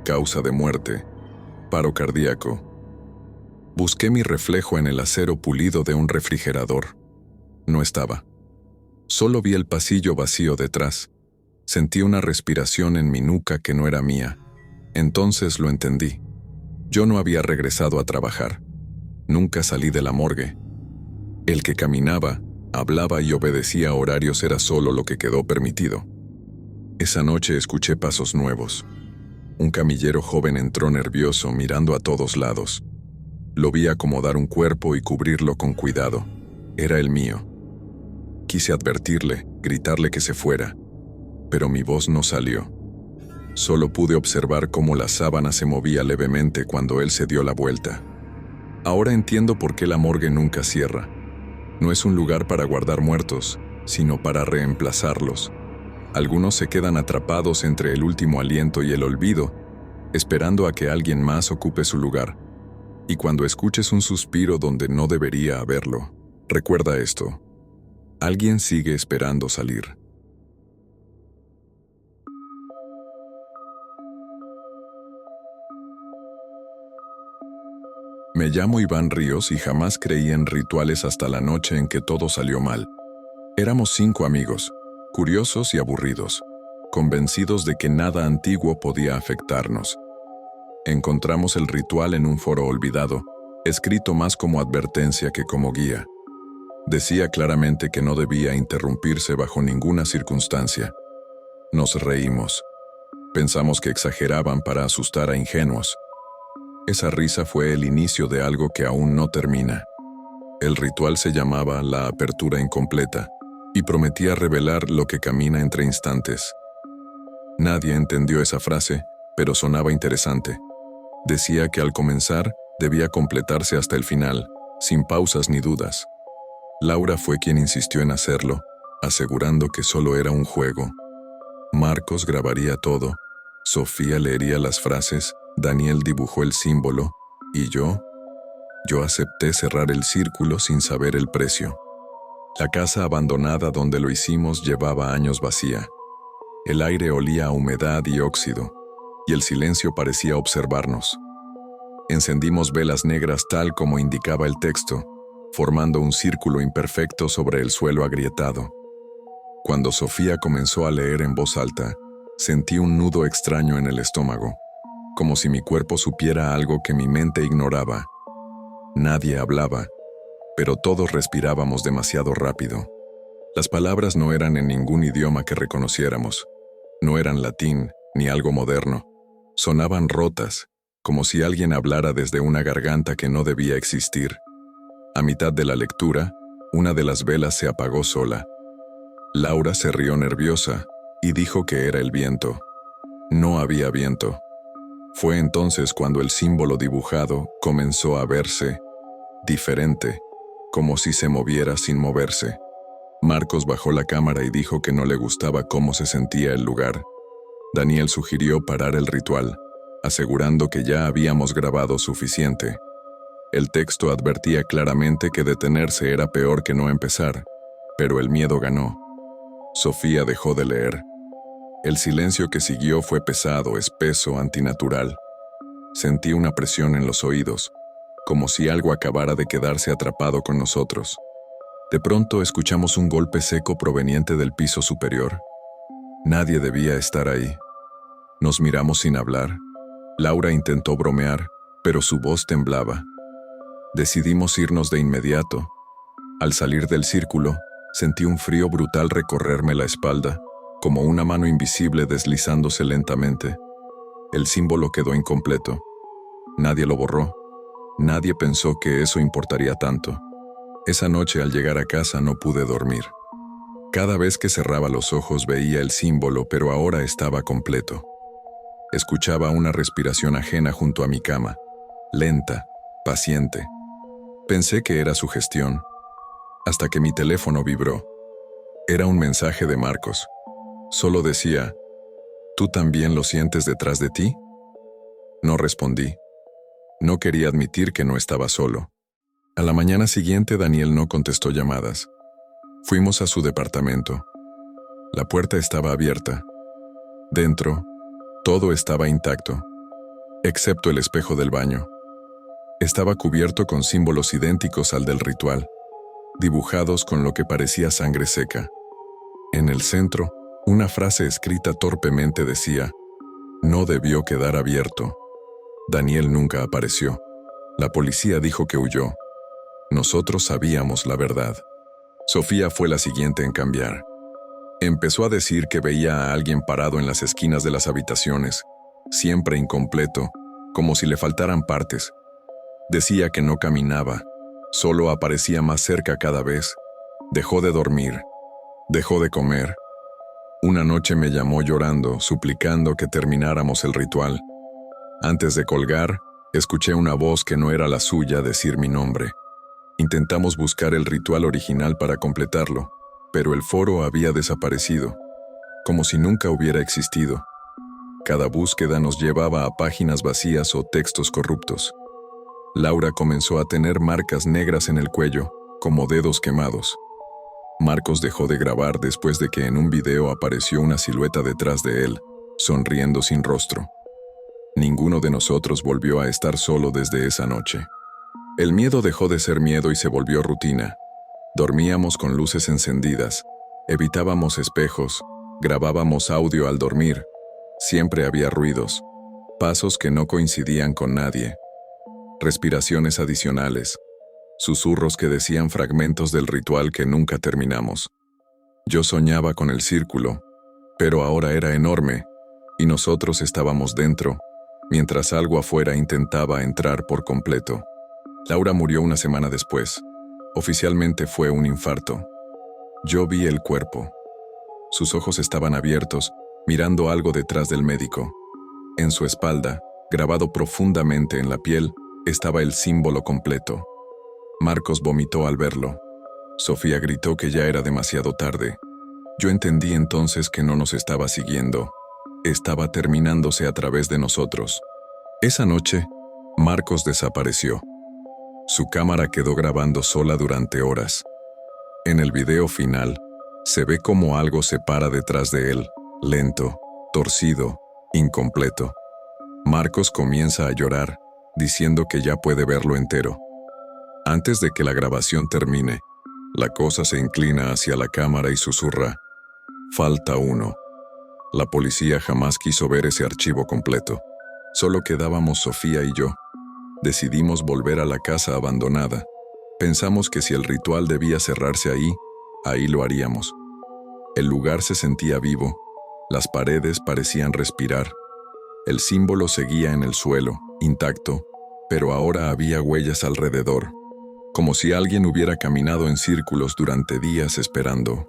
[SPEAKER 1] Causa de muerte. Paro cardíaco. Busqué mi reflejo en el acero pulido de un refrigerador. No estaba. Solo vi el pasillo vacío detrás. Sentí una respiración en mi nuca que no era mía. Entonces lo entendí. Yo no había regresado a trabajar. Nunca salí de la morgue. El que caminaba, hablaba y obedecía a horarios era solo lo que quedó permitido. Esa noche escuché pasos nuevos. Un camillero joven entró nervioso, mirando a todos lados. Lo vi acomodar un cuerpo y cubrirlo con cuidado. Era el mío. Quise advertirle, gritarle que se fuera, pero mi voz no salió. Solo pude observar cómo la sábana se movía levemente cuando él se dio la vuelta. Ahora entiendo por qué la morgue nunca cierra. No es un lugar para guardar muertos, sino para reemplazarlos. Algunos se quedan atrapados entre el último aliento y el olvido, esperando a que alguien más ocupe su lugar. Y cuando escuches un suspiro donde no debería haberlo, recuerda esto: alguien sigue esperando salir. Me llamo Iván Ríos y jamás creí en rituales hasta la noche en que todo salió mal. Éramos 5 amigos, curiosos y aburridos, convencidos de que nada antiguo podía afectarnos. Encontramos el ritual en un foro olvidado, escrito más como advertencia que como guía. Decía claramente que no debía interrumpirse bajo ninguna circunstancia. Nos reímos. Pensamos que exageraban para asustar a ingenuos. Esa risa fue el inicio de algo que aún no termina. El ritual se llamaba la apertura incompleta y prometía revelar lo que camina entre instantes. Nadie entendió esa frase, pero sonaba interesante. Decía que al comenzar debía completarse hasta el final, sin pausas ni dudas. Laura fue quien insistió en hacerlo, asegurando que solo era un juego. Marcos grabaría todo, Sofía leería las frases, Daniel dibujó el símbolo, y yo acepté cerrar el círculo sin saber el precio. La casa abandonada donde lo hicimos llevaba años vacía. El aire olía a humedad y óxido, y el silencio parecía observarnos. Encendimos velas negras tal como indicaba el texto, formando un círculo imperfecto sobre el suelo agrietado. Cuando Sofía comenzó a leer en voz alta, sentí un nudo extraño en el estómago, como si mi cuerpo supiera algo que mi mente ignoraba. Nadie hablaba, pero todos respirábamos demasiado rápido. Las palabras no eran en ningún idioma que reconociéramos. No eran latín, ni algo moderno. Sonaban rotas, como si alguien hablara desde una garganta que no debía existir. A mitad de la lectura, una de las velas se apagó sola. Laura se rió nerviosa y dijo que era el viento. No había viento. Fue entonces cuando el símbolo dibujado comenzó a verse diferente, como si se moviera sin moverse. Marcos bajó la cámara y dijo que no le gustaba cómo se sentía el lugar. Daniel sugirió parar el ritual, asegurando que ya habíamos grabado suficiente. El texto advertía claramente que detenerse era peor que no empezar, pero el miedo ganó. Sofía dejó de leer. El silencio que siguió fue pesado, espeso, antinatural. Sentí una presión en los oídos, como si algo acabara de quedarse atrapado con nosotros. De pronto escuchamos un golpe seco proveniente del piso superior. Nadie debía estar ahí. Nos miramos sin hablar. Laura intentó bromear, pero su voz temblaba. Decidimos irnos de inmediato. Al salir del círculo, sentí un frío brutal recorrerme la espalda, como una mano invisible deslizándose lentamente. El símbolo quedó incompleto. Nadie lo borró. Nadie pensó que eso importaría tanto. Esa noche al llegar a casa no pude dormir. Cada vez que cerraba los ojos veía el símbolo, pero ahora estaba completo. Escuchaba una respiración ajena junto a mi cama, lenta, paciente. Pensé que era sugestión, hasta que mi teléfono vibró. Era un mensaje de Marcos. Solo decía, ¿tú también lo sientes detrás de ti? No respondí. No quería admitir que no estaba solo. A la mañana siguiente Daniel no contestó llamadas. Fuimos a su departamento. La puerta estaba abierta. Dentro, todo estaba intacto, excepto el espejo del baño. Estaba cubierto con símbolos idénticos al del ritual, dibujados con lo que parecía sangre seca. En el centro, una frase escrita torpemente decía, no debió quedar abierto. Daniel nunca apareció. La policía dijo que huyó. Nosotros sabíamos la verdad. Sofía fue la siguiente en cambiar. Empezó a decir que veía a alguien parado en las esquinas de las habitaciones, siempre incompleto, como si le faltaran partes. Decía que no caminaba, solo aparecía más cerca cada vez. Dejó de dormir, dejó de comer. Una noche me llamó llorando, suplicando que termináramos el ritual. Antes de colgar, escuché una voz que no era la suya decir mi nombre. Intentamos buscar el ritual original para completarlo, pero el foro había desaparecido, como si nunca hubiera existido. Cada búsqueda nos llevaba a páginas vacías o textos corruptos. Laura comenzó a tener marcas negras en el cuello, como dedos quemados. Marcos dejó de grabar después de que en un video apareció una silueta detrás de él, sonriendo sin rostro. Ninguno de nosotros volvió a estar solo desde esa noche. El miedo dejó de ser miedo y se volvió rutina. Dormíamos con luces encendidas, evitábamos espejos, grabábamos audio al dormir. Siempre había ruidos, pasos que no coincidían con nadie, respiraciones adicionales, susurros que decían fragmentos del ritual que nunca terminamos. Yo soñaba con el círculo, pero ahora era enorme, y nosotros estábamos dentro, mientras algo afuera intentaba entrar por completo. Laura murió una semana después. Oficialmente fue un infarto. Yo vi el cuerpo. Sus ojos estaban abiertos, mirando algo detrás del médico. En su espalda, grabado profundamente en la piel, estaba el símbolo completo. Marcos vomitó al verlo. Sofía gritó que ya era demasiado tarde. Yo entendí entonces que no nos estaba siguiendo. Estaba terminándose a través de nosotros. Esa noche, Marcos desapareció. Su cámara quedó grabando sola durante horas. En el video final, se ve como algo se para detrás de él, lento, torcido, incompleto. Marcos comienza a llorar, diciendo que ya puede verlo entero. Antes de que la grabación termine, la cosa se inclina hacia la cámara y susurra: falta uno. La policía jamás quiso ver ese archivo completo. Solo quedábamos Sofía y yo. Decidimos volver a la casa abandonada. Pensamos que si el ritual debía cerrarse ahí lo haríamos. El lugar se sentía vivo, las paredes parecían respirar. El símbolo seguía en el suelo, intacto, pero ahora había huellas alrededor, como si alguien hubiera caminado en círculos durante días esperando.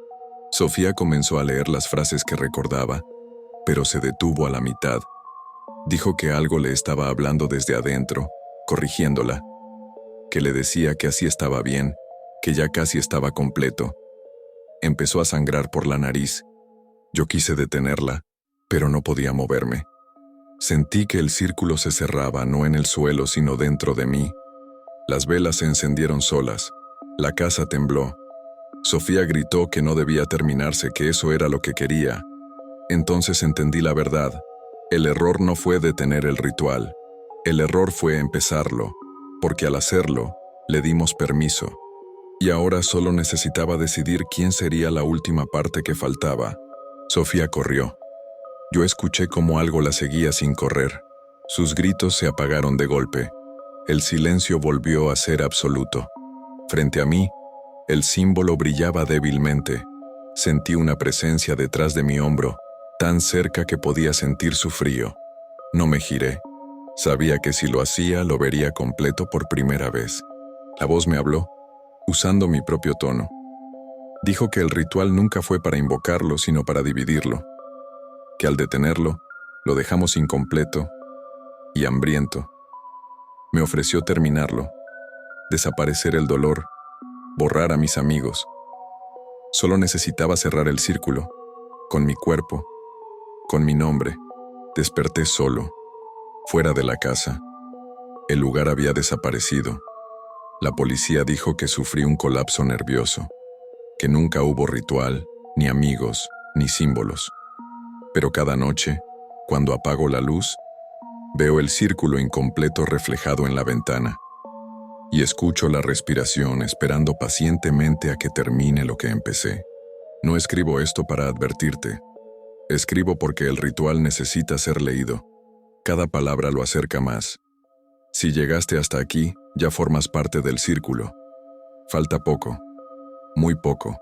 [SPEAKER 1] Sofía comenzó a leer las frases que recordaba, pero se detuvo a la mitad. Dijo que algo le estaba hablando desde adentro, corrigiéndola, que le decía que así estaba bien, que ya casi estaba completo. Empezó a sangrar por la nariz. Yo quise detenerla, pero no podía moverme. Sentí que el círculo se cerraba no en el suelo sino dentro de mí. Las velas se encendieron solas. La casa tembló. Sofía gritó que no debía terminarse, que eso era lo que quería. Entonces entendí la verdad. El error no fue detener el ritual. El error fue empezarlo, porque al hacerlo, le dimos permiso. Y ahora solo necesitaba decidir quién sería la última parte que faltaba. Sofía corrió. Yo escuché cómo algo la seguía sin correr. Sus gritos se apagaron de golpe. El silencio volvió a ser absoluto. Frente a mí, el símbolo brillaba débilmente. Sentí una presencia detrás de mi hombro, tan cerca que podía sentir su frío. No me giré. Sabía que si lo hacía, lo vería completo por primera vez. La voz me habló, usando mi propio tono. Dijo que el ritual nunca fue para invocarlo, sino para dividirlo. Que al detenerlo, lo dejamos incompleto y hambriento. Me ofreció terminarlo, desaparecer el dolor, borrar a mis amigos. Solo necesitaba cerrar el círculo, con mi cuerpo, con mi nombre. Desperté solo, fuera de la casa. El lugar había desaparecido. La policía dijo que sufrí un colapso nervioso, que nunca hubo ritual, ni amigos, ni símbolos. Pero cada noche, cuando apago la luz, veo el círculo incompleto reflejado en la ventana y escucho la respiración esperando pacientemente a que termine lo que empecé. No escribo esto para advertirte. Escribo porque el ritual necesita ser leído. Cada palabra lo acerca más. Si llegaste hasta aquí, ya formas parte del círculo. Falta poco, muy poco.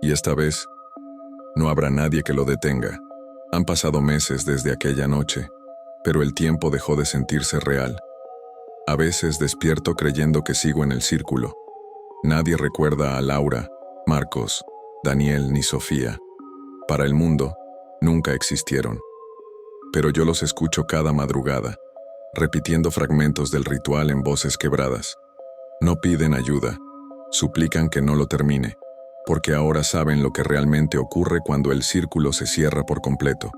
[SPEAKER 1] Y esta vez, no habrá nadie que lo detenga. Han pasado meses desde aquella noche, pero el tiempo dejó de sentirse real. A veces despierto creyendo que sigo en el círculo. Nadie recuerda a Laura, Marcos, Daniel ni Sofía. Para el mundo, nunca existieron. Pero yo los escucho cada madrugada, repitiendo fragmentos del ritual en voces quebradas. No piden ayuda, suplican que no lo termine, porque ahora saben lo que realmente ocurre cuando el círculo se cierra por completo.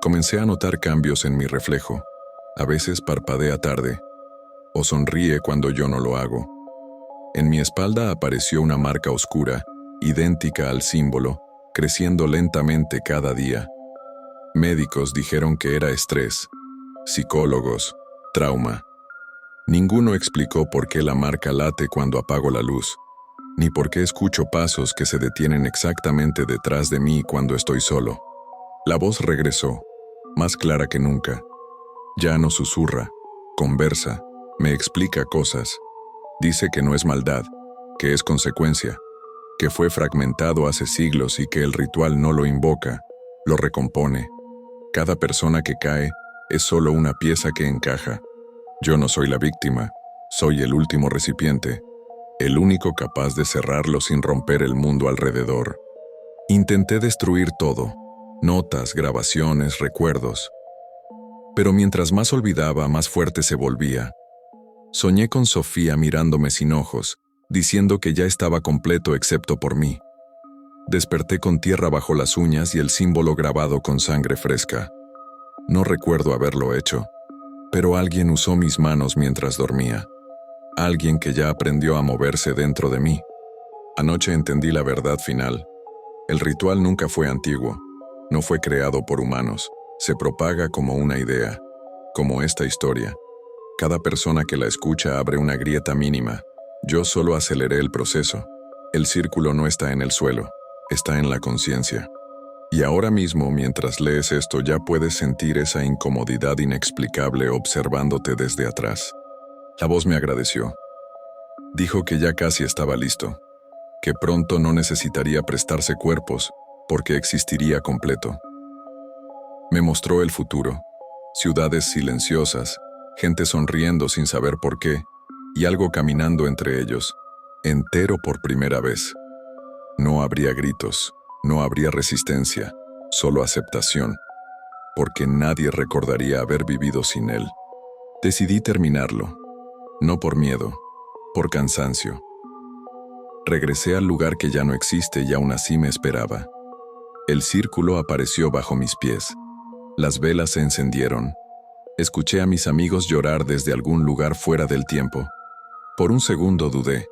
[SPEAKER 1] Comencé a notar cambios en mi reflejo. A veces parpadea tarde, o sonríe cuando yo no lo hago. En mi espalda apareció una marca oscura, idéntica al símbolo, creciendo lentamente cada día. Médicos dijeron que era estrés, psicólogos, trauma. Ninguno explicó por qué la marca late cuando apago la luz, ni por qué escucho pasos que se detienen exactamente detrás de mí cuando estoy solo. La voz regresó, más clara que nunca. Ya no susurra, conversa, me explica cosas. Dice que no es maldad, que es consecuencia, que fue fragmentado hace siglos y que el ritual no lo invoca, lo recompone. Cada persona que cae es solo una pieza que encaja. Yo no soy la víctima, soy el último recipiente, el único capaz de cerrarlo sin romper el mundo alrededor. Intenté destruir todo, notas, grabaciones, recuerdos. Pero mientras más olvidaba, más fuerte se volvía. Soñé con Sofía mirándome sin ojos, diciendo que ya estaba completo excepto por mí. Desperté con tierra bajo las uñas y el símbolo grabado con sangre fresca. No recuerdo haberlo hecho, pero alguien usó mis manos mientras dormía. Alguien que ya aprendió a moverse dentro de mí. Anoche entendí la verdad final. El ritual nunca fue antiguo, no fue creado por humanos, se propaga como una idea, como esta historia. Cada persona que la escucha abre una grieta mínima. Yo solo aceleré el proceso. El círculo no está en el suelo, está en la conciencia. Y ahora mismo, mientras lees esto, ya puedes sentir esa incomodidad inexplicable observándote desde atrás. La voz me agradeció. Dijo que ya casi estaba listo, que pronto no necesitaría prestarse cuerpos, porque existiría completo. Me mostró el futuro, ciudades silenciosas, gente sonriendo sin saber por qué, y algo caminando entre ellos, entero por primera vez. No habría gritos, no habría resistencia, solo aceptación, porque nadie recordaría haber vivido sin él. Decidí terminarlo, no por miedo, por cansancio. Regresé al lugar que ya no existe y aún así me esperaba. El círculo apareció bajo mis pies. Las velas se encendieron. Escuché a mis amigos llorar desde algún lugar fuera del tiempo. Por un segundo dudé.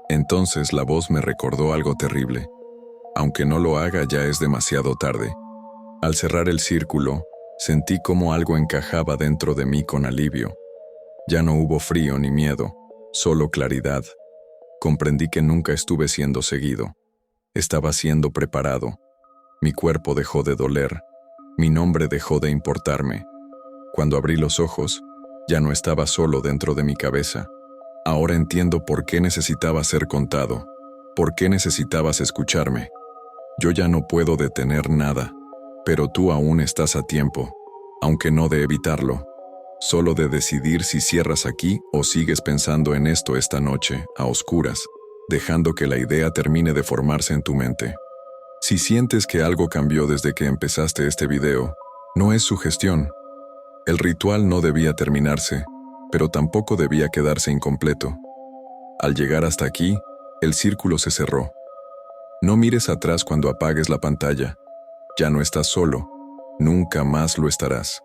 [SPEAKER 1] Entonces la voz me recordó algo terrible. Aunque no lo haga, ya es demasiado tarde. Al cerrar el círculo, sentí como algo encajaba dentro de mí con alivio. Ya no hubo frío ni miedo, solo claridad. Comprendí que nunca estuve siendo seguido. Estaba siendo preparado. Mi cuerpo dejó de doler. Mi nombre dejó de importarme. Cuando abrí los ojos, ya no estaba solo dentro de mi cabeza. Ahora entiendo por qué necesitaba ser contado, por qué necesitabas escucharme. Yo ya no puedo detener nada, pero tú aún estás a tiempo, aunque no de evitarlo, solo de decidir si cierras aquí o sigues pensando en esto esta noche, a oscuras, dejando que la idea termine de formarse en tu mente. Si sientes que algo cambió desde que empezaste este video, no es sugestión. El ritual no debía terminarse, pero tampoco debía quedarse incompleto. Al llegar hasta aquí, el círculo se cerró. No mires atrás cuando apagues la pantalla. Ya no estás solo, nunca más lo estarás.